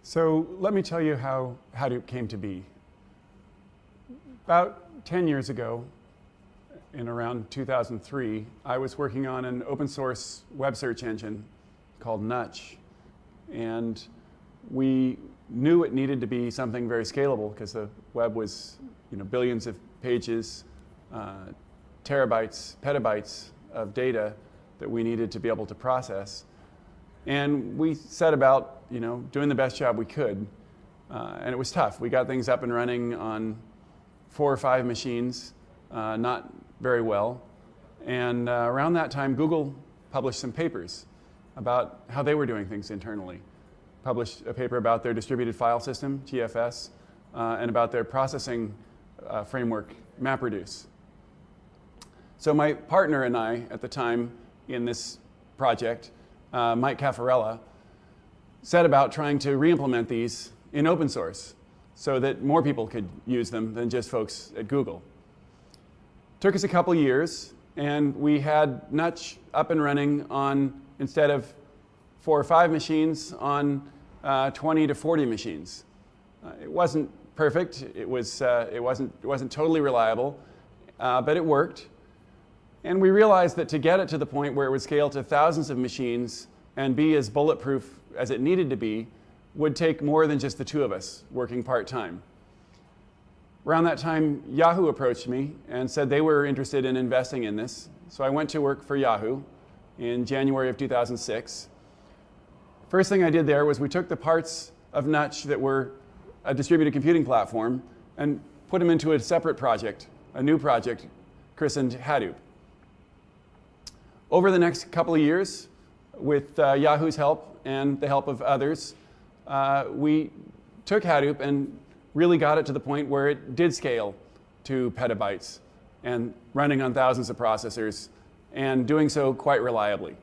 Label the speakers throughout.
Speaker 1: So let me tell you how Hadoop came to be. About 10 years ago, in around 2003, I was working on an open source web search engine called Nutch. And we knew it needed to be something very scalable because the web was billions of pages, terabytes, petabytes of data that we needed to be able to process. And we set about doing the best job we could. And it was tough. We got things up and running on 4 or 5 machines, not very well. And around that time, Google published some papers about how they were doing things internally. Published a paper about their distributed file system, GFS, and about their processing framework, MapReduce. So my partner and I, at the time in this project, Mike Caffarella, set about trying to re-implement these in open source so that more people could use them than just folks at Google. Took us a couple years, and we had Nutch up and running on, instead of 4 or 5 machines, on 20 to 40 machines. It wasn't perfect. It wasn't totally reliable, but it worked. And we realized that to get it to the point where it would scale to thousands of machines and be as bulletproof as it needed to be would take more than just the 2 of us working part-time. Around that time, Yahoo approached me and said they were interested in investing in this. So I went to work for Yahoo in January of 2006. First thing I did there was we took the parts of Nutch that were a distributed computing platform and put them into a separate project, a new project christened Hadoop. Over the next couple of years, with Yahoo's help and the help of others, we took Hadoop and really got it to the point where it did scale to petabytes and running on thousands of processors and doing so quite reliably.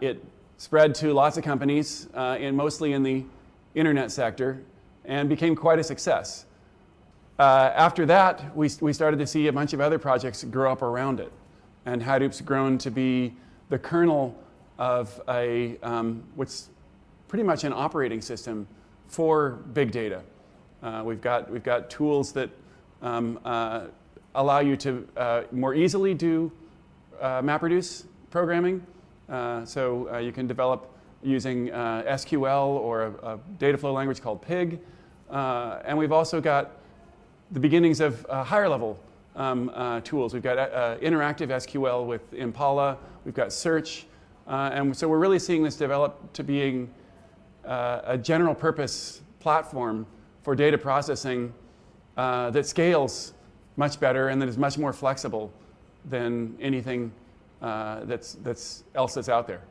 Speaker 1: It spread to lots of companies, mostly in the internet sector, and became quite a success. After that, we started to see a bunch of other projects grow up around it. And Hadoop's grown to be the kernel of what's pretty much an operating system for big data. We've got tools that allow you to more easily do MapReduce programming. So you can develop using SQL or a data flow language called Pig. And we've also got the beginnings of higher level tools. We've got interactive SQL with Impala. We've got search. And so we're really seeing this develop to being a general purpose platform for data processing that scales much better and that is much more flexible than anything else that's out there.